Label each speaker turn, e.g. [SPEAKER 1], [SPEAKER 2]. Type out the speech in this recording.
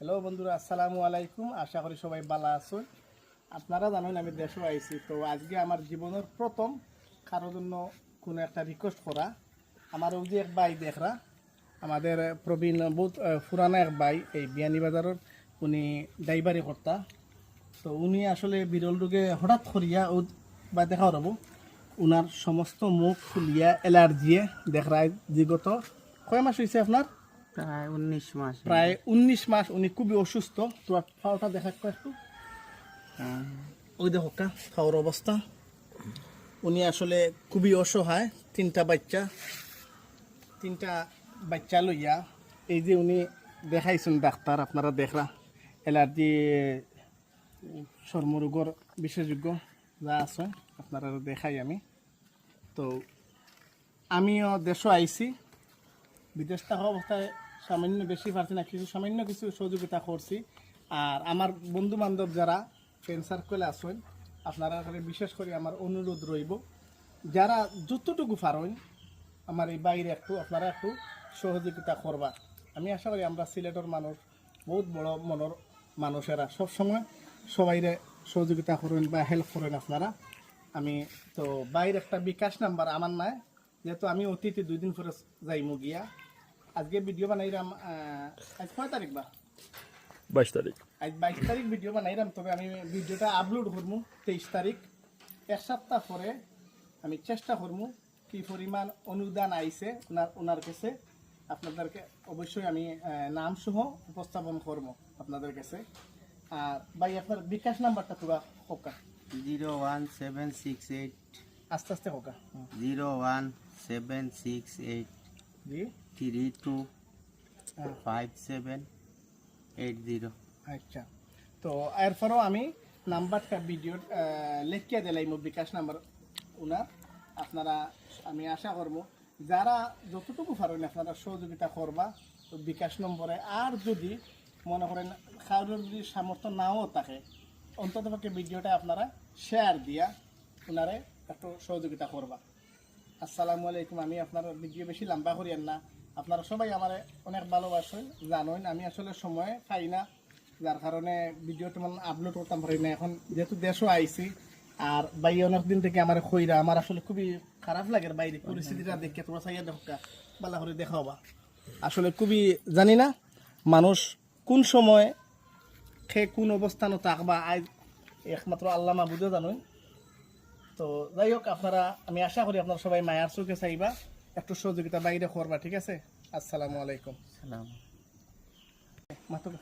[SPEAKER 1] Hello বন্ধুরা, আসসালামু আলাইকুম। আশা করি সবাই ভালো আছেন। আপনারা জানেন আমি দেশে আইছি, তো আজকে আমার জীবনের প্রথম কারোর জন্য কোনো একটা রিকোয়েস্ট করা। আমার ওই যে এক ভাই দেখরা, আমাদের প্রবীণ বহুত পুরানা এক ভাই, এই বিয়ানীবাজারের উনি ড্রাইভারি কর্তা। তো উনি আসলে বিরল রোগে হঠাৎ করিয়া ও বা দেখা রব উনার সমস্ত মুখ ফুলিয়া অ্যালার্জিয়ে দেখায়। বিগত কয় মাস হয়েছে আপনার?
[SPEAKER 2] প্রায় 19 মাস।
[SPEAKER 1] প্রায় 19 মাস উনি খুবই অসুস্থ। তো পাওয়াটা দেখা একটু ওই দেখো খাওয়ার অবস্থা। উনি আসলে খুবই অসহায়। তিনটা বাচ্চা লইয়া এই যে উনি দেখাইছেন ডাক্তার, আপনারা দেখরা অ্যালার্জি চর্মরোগের বিশেষজ্ঞ যা আছে আপনারা দেখাই আমি। তো আমিও দেশও আইছি, বিদেশ থাকা অবস্থায় সামান্য বেশি পারছি না, সামান্য কিছু সহযোগিতা করছি। আর আমার বন্ধু বান্ধব যারা ফ্রেন্ড সার্কেলে আসেন, আপনারা বিশেষ করে আমার অনুরোধ রইব, যারা যতটুকু পারেন আমার এই বাইরে আপনারা একটু সহযোগিতা করবা। আমি আশা করি আমরা সিলেটের মানুষ বহুত বড় মনের মানুষেরা সবসময় সবাইরে সহযোগিতা করেন বা হেল্প করেন আপনারা। আমি তো বাইরে একটা বিকাশ নাম্বার আমার নাই, যেহেতু আমি অতীতে 2 দিন পরে যাইমু গিয়া। আজকে ভিডিও বানাইলাম আজ কয় তারিখ বা
[SPEAKER 3] 22 তারিখ।
[SPEAKER 1] আজ 22 তারিখ ভিডিও বানাইলাম, তবে আমি ভিডিওটা আপলোড করবো 23 তারিখ। এক সপ্তাহ পরে আমি চেষ্টা করবো কি পরিমাণ অনুদান আইছে ওনার কাছে আপনাদেরকে অবশ্যই আমি নাম সহ উপস্থাপন করবো আপনাদের কাছে। আর ভাই আপনার বিকাশ নাম্বারটা তো হোকা
[SPEAKER 2] 01768
[SPEAKER 1] আস্তে আস্তে হোকা
[SPEAKER 2] 01768
[SPEAKER 1] জি
[SPEAKER 2] 325780।
[SPEAKER 1] আচ্ছা, তো এরপরও আমি নাম্বারটা ভিডিও লিখিয়ে দিলাম বিকাশ নাম্বার ওনার। আপনারা আমি আশা করবো যারা যতটুকু পারেন আপনারা সহযোগিতা করবা তো বিকাশ নম্বরে। আর যদি মনে করেন কারোর যদি সামর্থ্য নাও থাকে, অন্ততপক্ষে ভিডিওটা আপনারা শেয়ার দিয়া ওনারে একটু সহযোগিতা করবা। আসসালামু আলাইকুম। আমি আপনার ভিডিও বেশি লম্বা করিয়েন না, আপনারা সবাই আমার অনেক ভালোবাসেন, জানেন আমি আসলে সময় পাই না, যার কারণে ভিডিও তেমন আপলোড করতাম পারি না। এখন যেহেতু দেশও আইছি আর ভাই অনেকদিন থেকে আমার খইরা, আমার আসলে খুবই খারাপ লাগে বাইরে পরিস্থিতিটা দেখে। তোমরা চাইয়া দেখো ভালো করে দেখাবা। আসলে খুবই জানি না মানুষ কোন সময় খেয়ে কোন অবস্থানও থাকবা, আজ একমাত্র আল্লাহ মাহবুদও জানেন। তো যাই হোক, আপনারা আমি আশা করি আপনারা সবাই মায়ার চোখে চাইবা, একটু সহযোগিতা বাইরে করবা, ঠিক আছে? আসসালামু আলাইকুম।
[SPEAKER 2] সালাম।
[SPEAKER 1] মাত্র